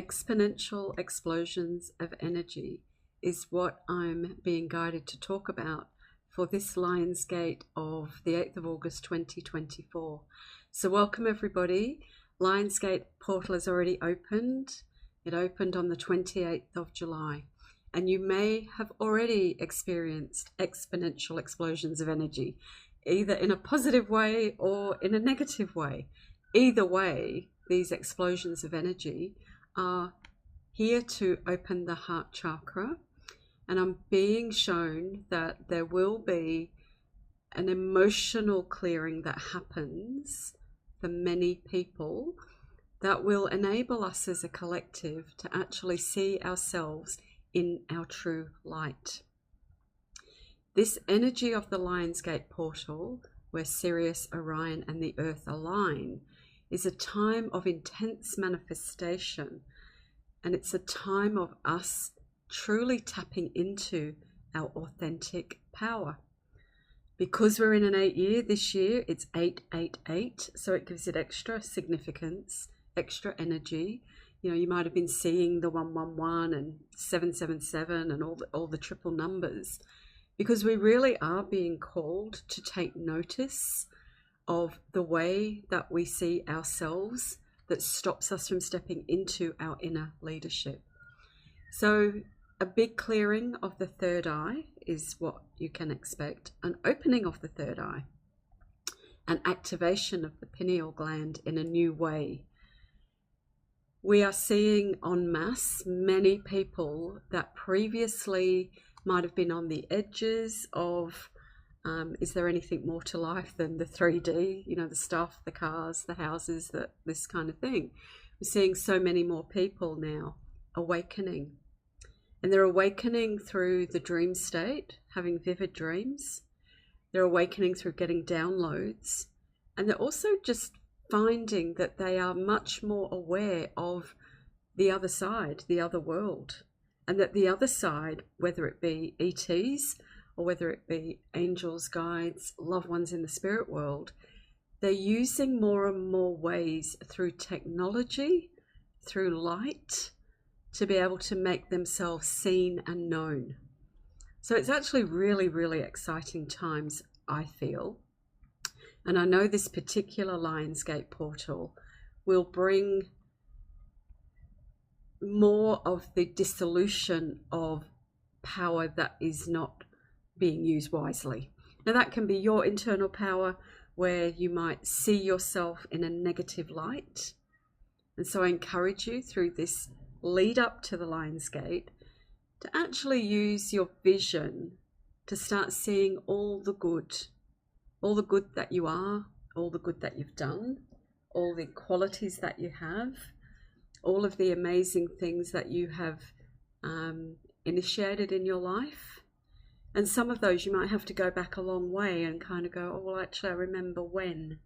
exponential explosions of energy is what I'm being guided to talk about for this Lionsgate of the 8th of August 2024. So welcome everybody. Lionsgate portal has already opened. It opened on the 28th of July, and you may have already experienced exponential explosions of energy, either in a positive way or in a negative way. Either way, these explosions of energy are here to open the heart chakra, and I'm being shown that there will be an emotional clearing that happens for many people that will enable us as a collective to actually see ourselves in our true light. This energy of the Lionsgate portal, where Sirius, Orion and the Earth align, is a time of intense manifestation, and it's a time of us truly tapping into our authentic power. Because we're in an 8 year this year, it's 888, so it gives it extra significance, extra energy. You know, you might have been seeing the 111 and 777 and all the triple numbers, because we really are being called to take notice of the way that we see ourselves that stops us from stepping into our inner leadership. So a big clearing of the third eye is what you can expect, an opening of the third eye, an activation of the pineal gland in a new way. We are seeing en masse many people that previously might have been on the edges of is there anything more to life than the 3D, you know, the stuff, the cars, the houses, this kind of thing. We're seeing so many more people now awakening. And they're awakening through the dream state, having vivid dreams. They're awakening through getting downloads. And they're also just finding that they are much more aware of the other side, the other world. And that the other side, whether it be ETs, or whether it be angels, guides, loved ones in the spirit world, they're using more and more ways through technology, through light, to be able to make themselves seen and known. So it's actually really, really exciting times, I feel. And I know this particular Lionsgate portal will bring more of the dissolution of power that is not being used wisely. Now that can be your internal power, where you might see yourself in a negative light. And so I encourage you through this lead up to the Lionsgate to actually use your vision to start seeing all the good that you are, all the good that you've done, all the qualities that you have, all of the amazing things that you have initiated in your life. And some of those you might have to go back a long way and kind of go, oh, well, actually, I remember when.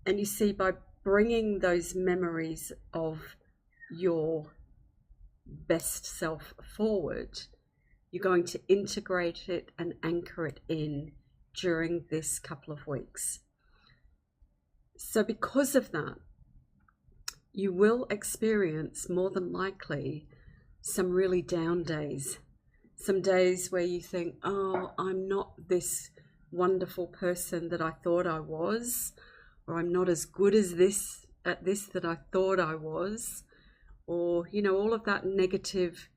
And you see, by bringing those memories of your best self forward, you're going to integrate it and anchor it in during this couple of weeks. So because of that, you will experience more than likely some really down days. Some days where you think, oh, I'm not this wonderful person that I thought I was, or I'm not as good as this at this that I thought I was, or, you know, all of that negative,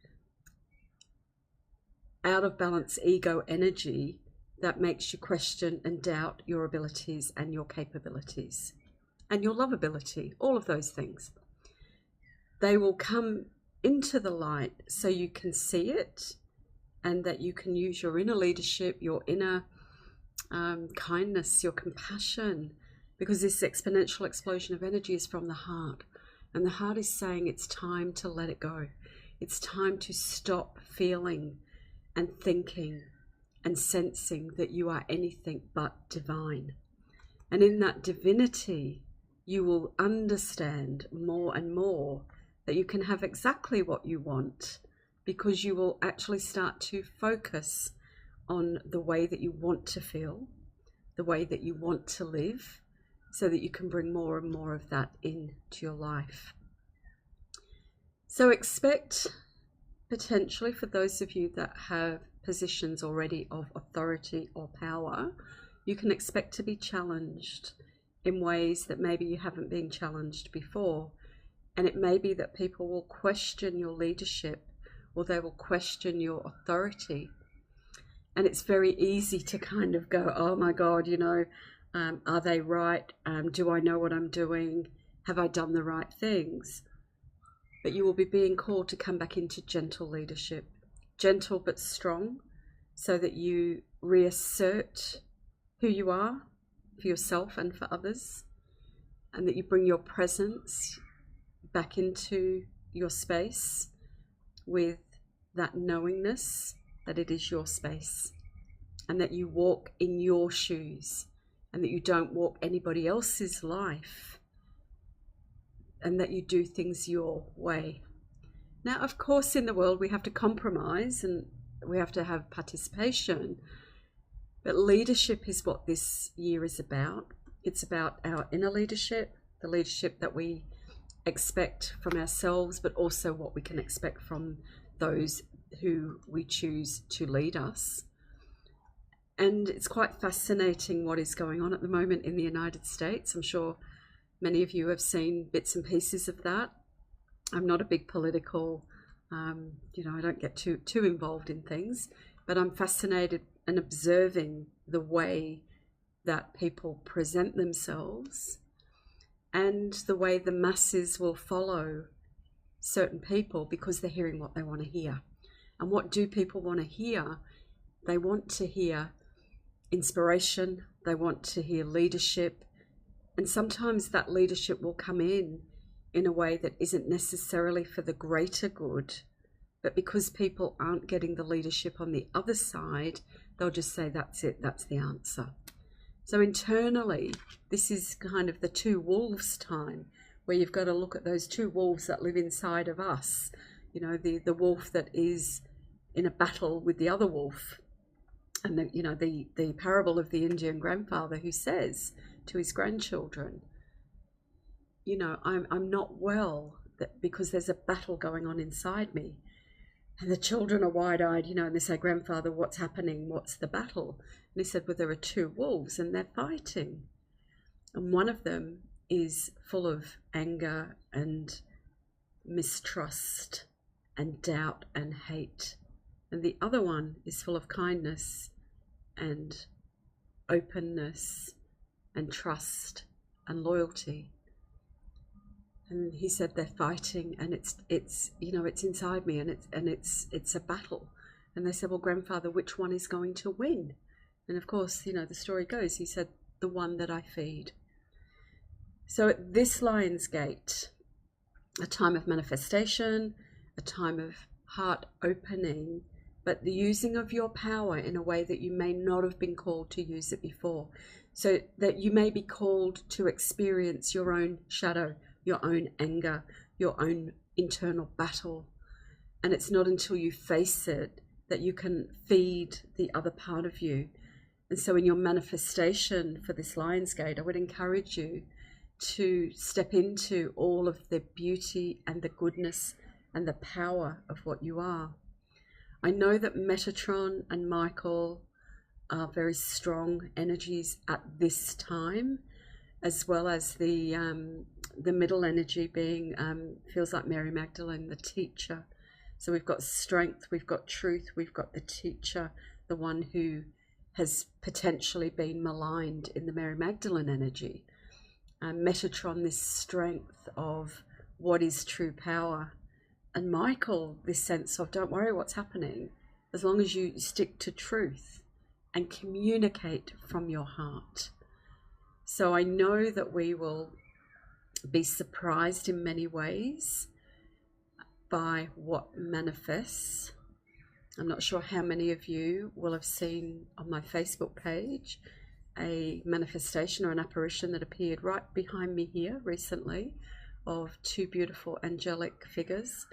out of balance ego energy that makes you question and doubt your abilities and your capabilities and your lovability, all of those things. They will come into the light so you can see it, and that you can use your inner leadership, your inner kindness, your compassion, because this exponential explosion of energy is from the heart. And the heart is saying it's time to let it go. It's time to stop feeling and thinking and sensing that you are anything but divine. And in that divinity, you will understand more and more that you can have exactly what you want, because you will actually start to focus on the way that you want to feel, the way that you want to live, so that you can bring more and more of that into your life. So expect, potentially for those of you that have positions already of authority or power, you can expect to be challenged in ways that maybe you haven't been challenged before. And it may be that people will question your leadership, or they will question your authority. And it's very easy to kind of go, oh my God, are they right? Do I know what I'm doing? Have I done the right things? But you will be being called to come back into gentle leadership, gentle but strong, so that you reassert who you are for yourself and for others, and that you bring your presence back into your space with that knowingness that it is your space, and that you walk in your shoes, and that you don't walk anybody else's life, and that you do things your way. Now, of course, in the world we have to compromise and we have to have participation, but leadership is what this year is about. It's about our inner leadership, the leadership that we expect from ourselves, but also what we can expect from those who we choose to lead us. And it's quite fascinating what is going on at the moment in the United States. I'm sure many of you have seen bits and pieces of that. I'm not a big political, I don't get too involved in things, but I'm fascinated and observing the way that people present themselves and the way the masses will follow certain people because they're hearing what they want to hear. And what do people want to hear? They want to hear inspiration, they want to hear leadership, and sometimes that leadership will come in a way that isn't necessarily for the greater good, but because people aren't getting the leadership on the other side, they'll just say, that's it, that's the answer. So internally, this is kind of the two wolves time, where you've got to look at those two wolves that live inside of us. The wolf that is in a battle with the other wolf. And the parable of the Indian grandfather who says to his grandchildren, I'm not well because there's a battle going on inside me. And the children are wide-eyed, and they say, Grandfather, what's happening? What's the battle? And he said, well, there are two wolves and they're fighting. And one of them is full of anger and mistrust and doubt and hate. And the other one is full of kindness and openness and trust and loyalty. And he said they're fighting, and it's inside me, and it's a battle. And they said, well, Grandfather, which one is going to win? And of course, the story goes, he said, the one that I feed. So at this Lionsgate, a time of manifestation, a time of heart opening, but the using of your power in a way that you may not have been called to use it before. So that you may be called to experience your own shadow, your own anger, your own internal battle. And it's not until you face it that you can feed the other part of you. And so in your manifestation for this Lionsgate, I would encourage you to step into all of the beauty and the goodness and the power of what you are. I know that Metatron and Michael are very strong energies at this time, as well as the middle energy being, feels like Mary Magdalene, the teacher. So we've got strength, we've got truth, we've got the teacher, the one who has potentially been maligned in the Mary Magdalene energy. Metatron, this strength of what is true power. And Michael, this sense of don't worry what's happening, as long as you stick to truth and communicate from your heart. So I know that we will be surprised in many ways by what manifests. I'm not sure how many of you will have seen on my Facebook page a manifestation or an apparition that appeared right behind me here recently of two beautiful angelic figures,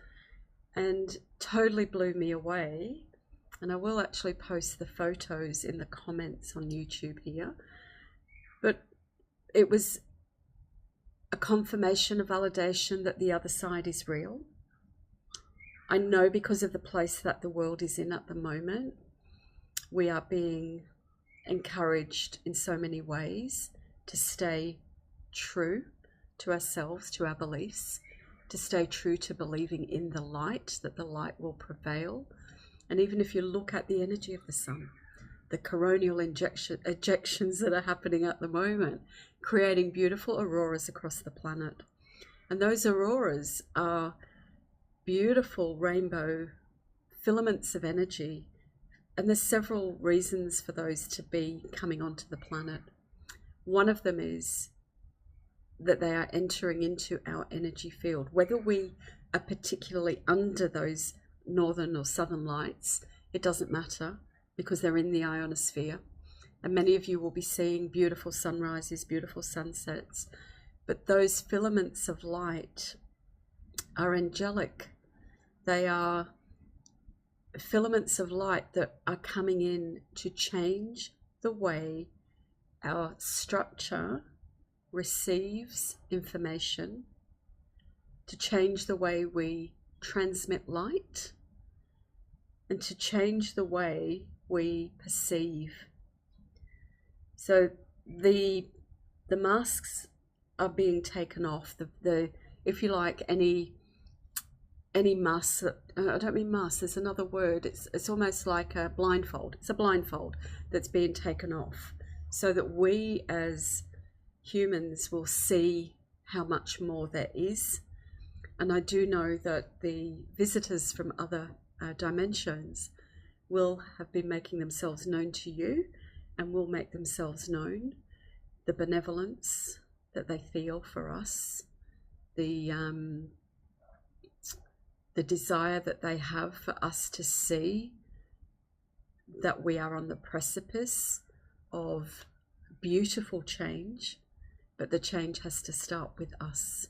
and totally blew me away. And I will actually post the photos in the comments on YouTube here. But it was a confirmation, a validation that the other side is real. I know because of the place that the world is in at the moment, we are being encouraged in so many ways to stay true to ourselves, to our beliefs, to stay true to believing in the light, that the light will prevail. And even if you look at the energy of the sun, the coronal ejections that are happening at the moment, creating beautiful auroras across the planet. And those auroras are beautiful rainbow filaments of energy. And there's several reasons for those to be coming onto the planet. One of them is that they are entering into our energy field. Whether we are particularly under those northern or southern lights, it doesn't matter, because they're in the ionosphere. And many of you will be seeing beautiful sunrises, beautiful sunsets. But those filaments of light are angelic. They are filaments of light that are coming in to change the way our structure receives information, to change the way we transmit light, and to change the way we perceive. So the masks are being taken off. The if you like, any mask, I don't mean mask, there's another word, it's almost like a blindfold. It's a blindfold that's being taken off, so that we as humans will see how much more there is. And I do know that the visitors from other dimensions will have been making themselves known to you, and will make themselves known. The benevolence that they feel for us, the desire that they have for us to see that we are on the precipice of beautiful change, but the change has to start with us.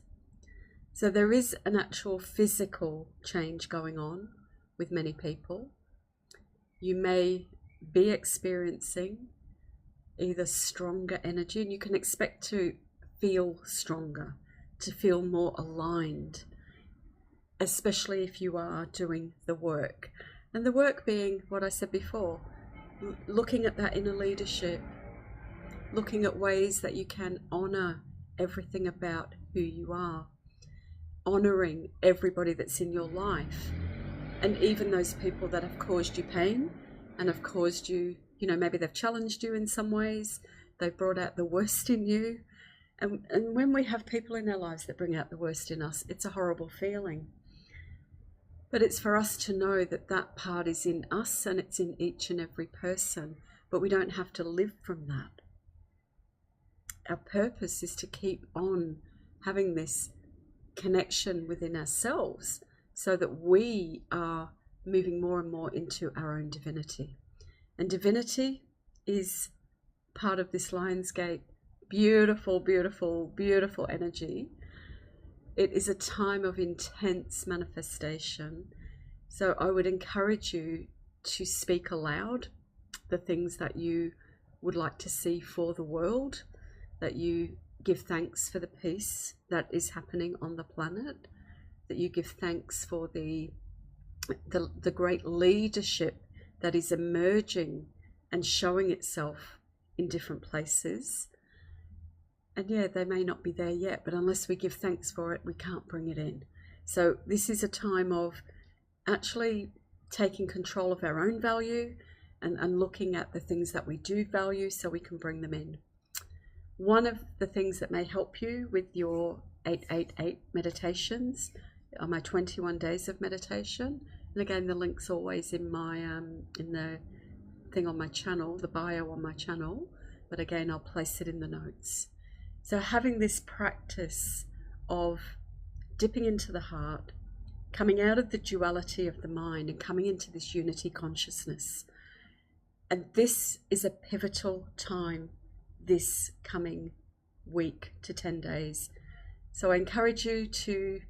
So there is an actual physical change going on with many people. You may be experiencing either stronger energy, and you can expect to feel stronger, to feel more aligned, especially if you are doing the work. And the work being what I said before, looking at that inner leadership, looking at ways that you can honor everything about who you are, honoring everybody that's in your life, and even those people that have caused you pain and have caused you, maybe they've challenged you in some ways, they've brought out the worst in you. And when we have people in our lives that bring out the worst in us, it's a horrible feeling. But it's for us to know that that part is in us, and it's in each and every person, but we don't have to live from that. Our purpose is to keep on having this connection within ourselves, so that we are moving more and more into our own divinity. And divinity is part of this Lionsgate beautiful, beautiful, beautiful energy. It is a time of intense manifestation. So I would encourage you to speak aloud the things that you would like to see for the world, that you give thanks for the peace that is happening on the planet, that you give thanks for the great leadership that is emerging and showing itself in different places. And yeah, they may not be there yet, but unless we give thanks for it, we can't bring it in. So this is a time of actually taking control of our own value and looking at the things that we do value so we can bring them in. One of the things that may help you with your 888 meditations are my 21 days of meditation. And again, the link's always in my in the thing on my channel, the bio on my channel, but again, I'll place it in the notes. So having this practice of dipping into the heart, coming out of the duality of the mind and coming into this unity consciousness. And this is a pivotal time this coming week to 10 days. So I encourage you to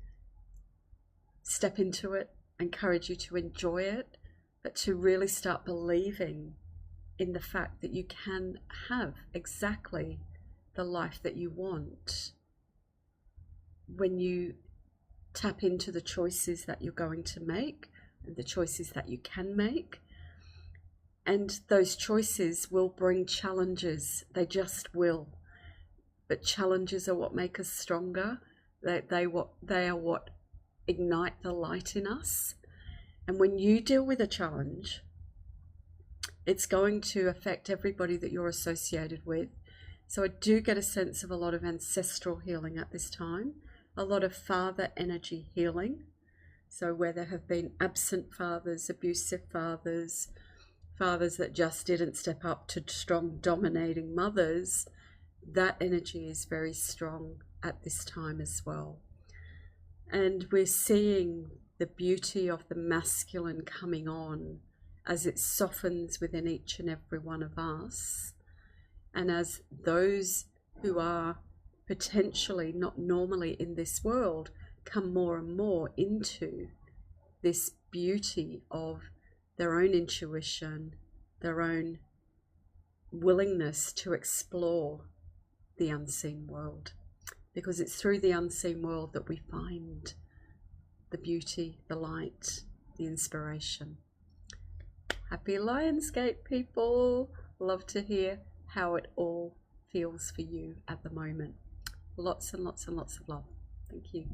step into it, encourage you to enjoy it, but to really start believing in the fact that you can have exactly the life that you want when you tap into the choices that you're going to make and the choices that you can make. And those choices will bring challenges. They just will. But challenges are what make us stronger. They are what ignite the light in us. And when you deal with a challenge, it's going to affect everybody that you're associated with. So I do get a sense of a lot of ancestral healing at this time, a lot of father energy healing. So where there have been absent fathers, abusive fathers, fathers that just didn't step up to strong dominating mothers, that energy is very strong at this time as well. And we're seeing the beauty of the masculine coming on as it softens within each and every one of us. And as those who are potentially not normally in this world come more and more into this beauty of their own intuition, their own willingness to explore the unseen world. Because it's through the unseen world that we find the beauty, the light, the inspiration. Happy Lionsgate, people. Love to hear how it all feels for you at the moment. Lots and lots and lots of love. Thank you.